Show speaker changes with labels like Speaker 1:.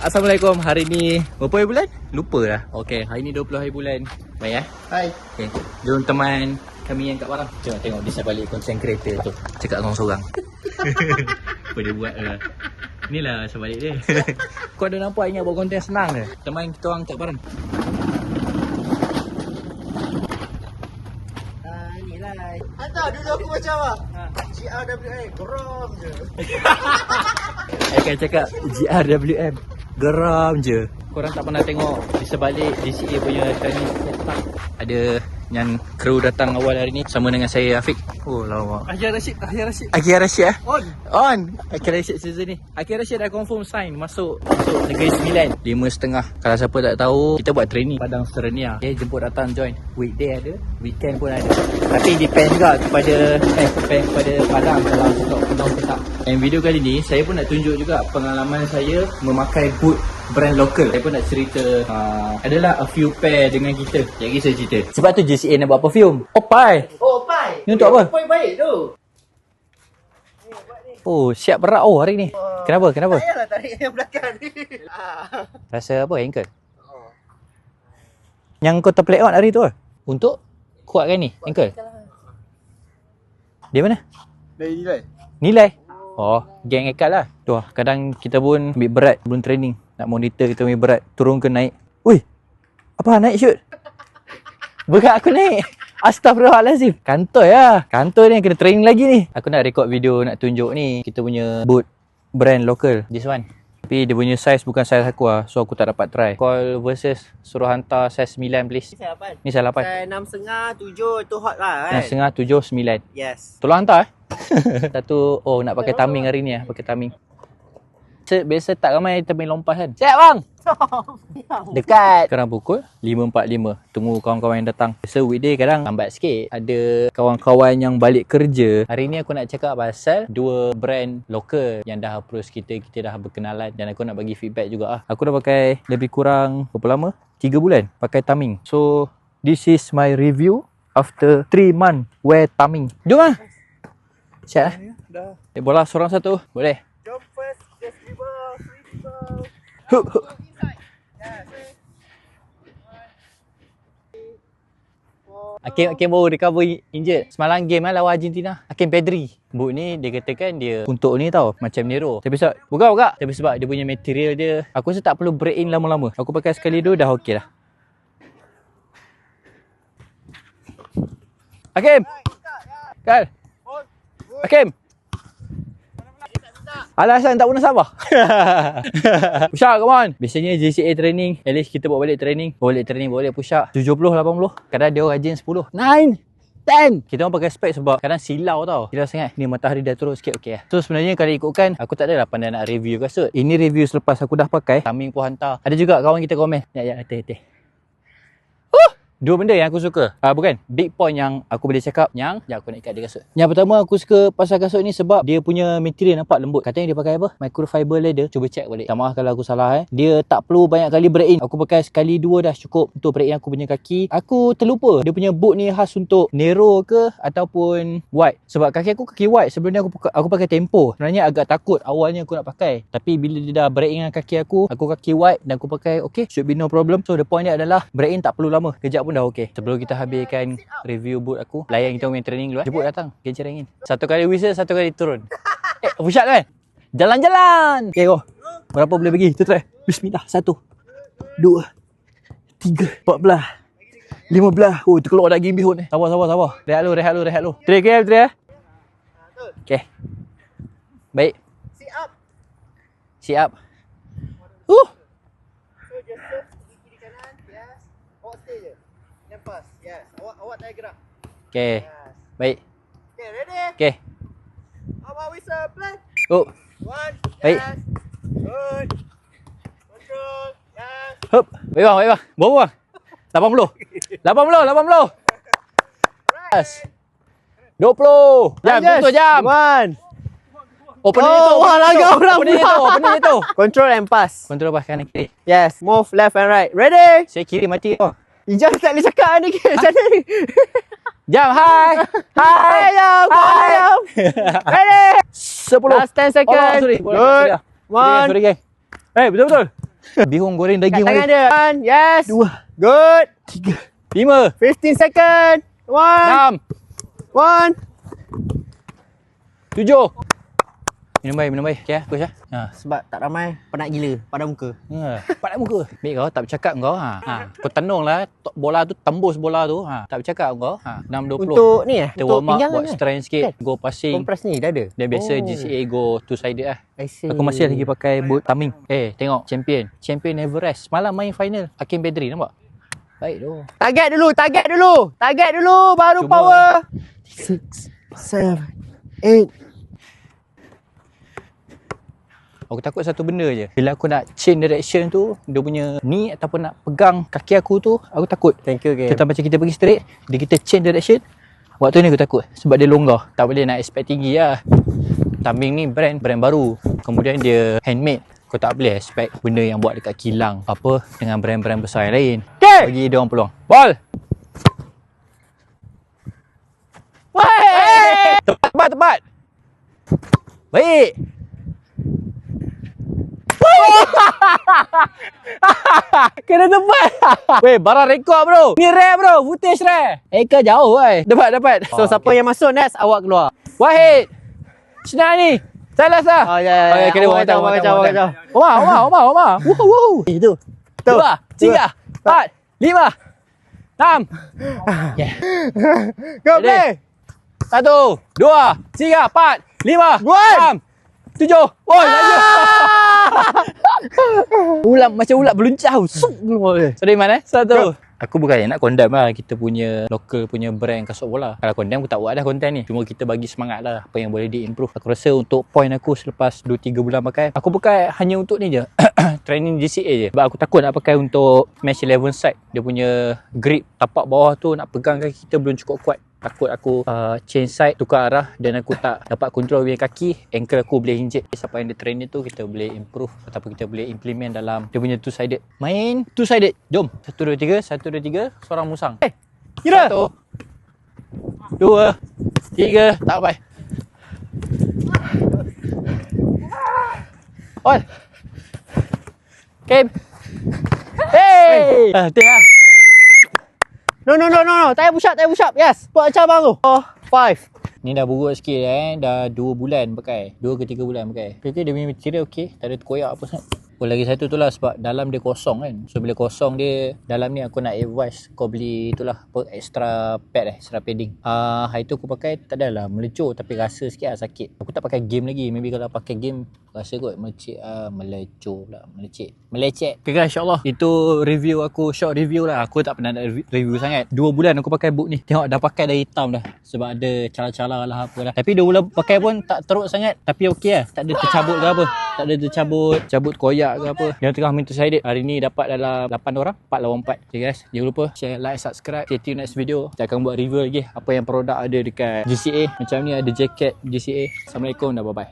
Speaker 1: Assalamualaikum. Hari ni berapa hari bulan? Lupa dah. Okey, hari ni 20 hari bulan. Baik eh?
Speaker 2: Hai.
Speaker 1: Okey. Jom teman kami yang kat barang. Jom tengok dia balik konsen kereta tu. Cakap sorang-sorang. Apa dia buat lah. Inilah sebalik dia. Kau ada nampak ingat buat konten senang ke? Teman kita orang kat barang.
Speaker 2: Inilah. Hantar dulu aku macam apa? GRWM, geram je.
Speaker 1: Akan cakap GRWM, geram je. Korang tak pernah tengok di sebalik DCA punya training setup. Ada yang kru datang awal hari ni sama dengan saya Afiq. Oh lama.
Speaker 2: Akhir Rashid.
Speaker 1: Akhir Rashid eh?
Speaker 2: On.
Speaker 1: Akhir Rashid season ni. Akhir Rashid dah confirm sign masuk Negeri Sembilan 5.5. Kalau siapa tak tahu, kita buat training Padang Serenia. Okay, jemput datang join. Weekday ada, weekend pun ada. Tapi depend juga kepada Padang kalau stok penuh ke tak. Dan video kali ni saya pun nak tunjuk juga pengalaman saya memakai boot brand lokal. Saya pun nak cerita adalah a few pair dengan kita. Yang ni saya cerita. Sebab tu JCA nak buat perfume. Opai.
Speaker 2: Oh, Pai.
Speaker 1: Ni untuk apa?
Speaker 2: Poin baik tu.
Speaker 1: Oh, siap berat hari ni. Kenapa?
Speaker 2: Tak payahlah tarik yang belakang ni.
Speaker 1: Rasa apa? Ankle? Yang kau terplay on hari tu lah. Untuk kuatkan ni, ankle. Dia mana?
Speaker 2: Dari nilai.
Speaker 1: Nilai? Oh, geng ekal lah. Tu lah, kadang kita pun ambil berat belum training. Nak monitor kita ambil berat. Turun ke naik. Ui, apa naik shoot? Berat aku naik. Astaghfirullahalazim. Kantoi lah. Kantoi ni kena training lagi ni. Aku nak record video nak tunjuk ni. Kita punya boot brand local. This one. Tapi dia punya size bukan size aku lah. So aku tak dapat try. Call versus suruh hantar size 9 please.
Speaker 2: Ni saya 8.
Speaker 1: Ni size 8.
Speaker 2: Saya 6.5, 7 tu hot lah kan.
Speaker 1: 6.5, 7, 9.
Speaker 2: Yes.
Speaker 1: Tolong hantar Satu, nak pakai taming hari ni lah. Pakai taming. Biasa tak ramai taming lompas kan. Siap bang! Dekat. Sekarang pukul 5.45. Tunggu kawan-kawan yang datang. Biasa weekday kadang lambat sikit. Ada kawan-kawan yang balik kerja. Hari ni aku nak cakap pasal dua brand lokal yang dah approach kita. Kita dah berkenalan. Dan aku nak bagi feedback juga lah. Aku dah pakai lebih kurang berapa lama? 3 bulan pakai taming. So this is my review after 3 months wear taming. Jom lah. Siap lah.
Speaker 2: Dah.
Speaker 1: Bola seorang satu. Boleh?
Speaker 2: Jump first, just dribble, free dribble.
Speaker 1: Hup, hup. Hakim baru recover injured. Semalam game lah lawan Argentina. Hakim Pedri. Boot ni dia katakan dia untuk ni tau. Macam Nero. Tapi sebab buka. Tapi sebab dia punya material dia, aku rasa tak perlu break in lama-lama. Aku pakai sekali dulu dah okey lah. Hakim. Kal. Hakim. Alasan tak pernah sabar. Push up, come on. Biasanya JCA training, at least kita bawa balik training. Bawa balik push up 70, 80. Kadang dia rajin 10, 9, 10. Kita orang pakai spek sebab kadang silau tau. Silau sangat. Ni matahari dah turun sikit, okey lah. So sebenarnya kalau ikutkan, aku tak adalah pandai nak review kasut. Ini review selepas aku dah pakai. Taming pun hantar. Ada juga kawan kita komen. Ya, hati-hati. Dua benda yang aku suka. Bukan. Big point yang aku boleh cakap yang aku nak ikat dia kasut. Yang pertama aku suka pasal kasut ni sebab dia punya material nampak lembut. Katanya dia pakai apa? Microfiber leather. Cuba check balik. Tak maaf kalau aku salah Dia tak perlu banyak kali break in. Aku pakai sekali dua dah cukup untuk break in aku punya kaki. Aku terlupa dia punya boot ni khas untuk Nero ke ataupun white. Sebab kaki aku kaki white. Sebelum ni aku pakai Tempo. Sebenarnya agak takut awalnya aku nak pakai. Tapi bila dia dah break in dengan kaki aku kaki white dan aku pakai okay, should be no problem. So the point dia adalah break in tak perlu lama. Kejap pun dah okey. Sebelum kita habiskan review boot aku, layan kita punya training dulu. Jemput datang, gencar angin. Satu kali whistle, satu kali turun. Push up kan? Jalan-jalan. Okay, go. Berapa boleh bagi? Kita try. Bismillah. 1, 2, 3, 14, 15. Oh, terkeluar daging bihun ni. Sabar. Rehat lu. 3 km, 3 Okay. Baik. Sit up.
Speaker 2: So just serve kiri kanan. Yes. Awak stay je. Lepas. Yes. Awak tak gerak.
Speaker 1: Okay.
Speaker 2: Yes.
Speaker 1: Baik.
Speaker 2: Okay, ready?
Speaker 1: Okay.
Speaker 2: Awak whistle, play.
Speaker 1: Oh.
Speaker 2: 1.
Speaker 1: Baik.
Speaker 2: Yes. Good. Control. Yes.
Speaker 1: Hup. Baik bang. Berapa bang? 80. Yes. 20. Jam.
Speaker 2: 1.
Speaker 1: Open itu.
Speaker 2: Control and pass.
Speaker 1: Control pas kanan kiri.
Speaker 2: Yes. Move left and right. Ready?
Speaker 1: Saya kiri mati.
Speaker 2: Ijaz tak boleh cakap ni macam ni.
Speaker 1: Jam. Hai.
Speaker 2: Jam. Ready?
Speaker 1: 10.
Speaker 2: Last 10 seconds.
Speaker 1: Sorry.
Speaker 2: Good. 1.
Speaker 1: Sorry, gang. Betul. Bihun goreng
Speaker 2: Kat
Speaker 1: daging
Speaker 2: tangan
Speaker 1: mana?
Speaker 2: dia. One, yes.
Speaker 1: 2,
Speaker 2: Good.
Speaker 1: 3, 5,
Speaker 2: 15 second. 1, 1.
Speaker 1: 7. Minum baik. Okay, push lah. Ha.
Speaker 2: Sebab tak ramai, penat gila pada muka.
Speaker 1: Padat muka. Baik kau, tak bercakap kau. Kau tenung lah. Bola tu, tembus bola tu. Tak bercakap kau. 6.20.
Speaker 2: Untuk ni
Speaker 1: Kita
Speaker 2: untuk
Speaker 1: warm up,
Speaker 2: pinggang
Speaker 1: buat
Speaker 2: kan?
Speaker 1: strength sikit.
Speaker 2: Kan?
Speaker 1: Go passing.
Speaker 2: Kompres ni dah ada.
Speaker 1: Dan biasa GCA go two-sided lah.
Speaker 2: I see.
Speaker 1: Aku masih lagi pakai boot taming. Tengok. Champion never rest. Malam main final. Hakim Bedri, nampak? Baik tu.
Speaker 2: Target dulu, baru
Speaker 1: Cuma-
Speaker 2: power. 6, 7, 8.
Speaker 1: Aku takut satu benda je. Bila aku nak change direction tu, dia punya ni ataupun nak pegang kaki aku tu, aku takut.
Speaker 2: Thank you, game.
Speaker 1: Kita macam kita pergi straight, dia kita change direction. Waktu ni aku takut sebab dia longgar. Tak boleh nak expect tinggi lah. Taming ni brand baru. Kemudian dia handmade. Kau tak boleh expect benda yang buat dekat kilang apa dengan brand-brand besar yang lain.
Speaker 2: Okay.
Speaker 1: Bagi dia orang peluang. Ball.
Speaker 2: Weh!
Speaker 1: Tepat. Baik. Kena tepat. Weh, barang rekod bro. Ni rare bro, footage rare. Eka jauh weh. Dapat.
Speaker 2: So siapa yang masuk next, awak keluar.
Speaker 1: Wahid. Senang ni. Salah sah.
Speaker 2: Oh, ya.
Speaker 1: Kena
Speaker 2: Awak
Speaker 1: tahu.
Speaker 2: kacau.
Speaker 1: Omar. Wuh. Itu.
Speaker 2: Tu.
Speaker 1: 2, 3, 4, 5, 6. Yeah.
Speaker 2: Go
Speaker 1: Ready?
Speaker 2: play.
Speaker 1: 1, 2, 3, 4, 5,
Speaker 2: One.
Speaker 1: 6, 7. Oh, laju. Macam ulat beluncau. Sup keluar dia. So, dari mana? 1. Aku bukan nak condemn lah kita punya local punya brand kasut bola. Kalau condemn aku tak buat dah konten ni. Cuma kita bagi semangat lah apa yang boleh di-improve. Aku rasa untuk point aku selepas 2-3 bulan pakai, aku pakai hanya untuk ni je. Training GCA je. Sebab aku takut nak pakai untuk match 11 side. Dia punya grip tapak bawah tu nak pegang kaki kita belum cukup kuat. Takut aku change side, tukar arah dan aku tak dapat control punya kaki, ankle aku boleh injet. Siapa yang dia training tu kita boleh improve ataupun kita boleh implement dalam dia punya two-sided. Main two-sided. Jom. 1, 2, 3. Seorang musang.
Speaker 2: Kira.
Speaker 1: 1, 2, 3. Tak apa. On. Game. Hey. Tengah.
Speaker 2: No. Tak payah push up. Yes. Buat macam abang tu. 5.
Speaker 1: Ni dah buruk sikit dah 2 bulan pakai. 2 ke 3 bulan pakai. Okay, dia punya material okey. Tak ada terkoyak apa sangat. Lagi satu tu lah sebab dalam dia kosong kan. So bila kosong dia, dalam ni aku nak advise kau beli itulah apa extra pad extra padding. Hari tu aku pakai tak adalah melecur tapi rasa sikit lah sakit. Aku tak pakai game lagi. Maybe kalau pakai game rasa kot melecek melecur pula. Melecek. Okay guys, insyaAllah itu review aku, short review lah. Aku tak pernah nak review sangat. 2 bulan aku pakai boot ni. Tengok dah pakai dah hitam dah. Sebab ada cala-cala lah apa lah. Tapi 2 bulan pakai pun tak teruk sangat. Tapi okey lah. Tak ada tercabut ke apa. Tak ada cabut koyak ke apa. Yang tengah main two-sided. Hari ni dapat dalam 8 orang. 4 lawan 4. Okay guys, jangan lupa share, like, subscribe. Stay tune next video. Kita akan buat review lagi apa yang produk ada dekat GCA. Macam ni ada jaket GCA. Assalamualaikum dah, bye-bye.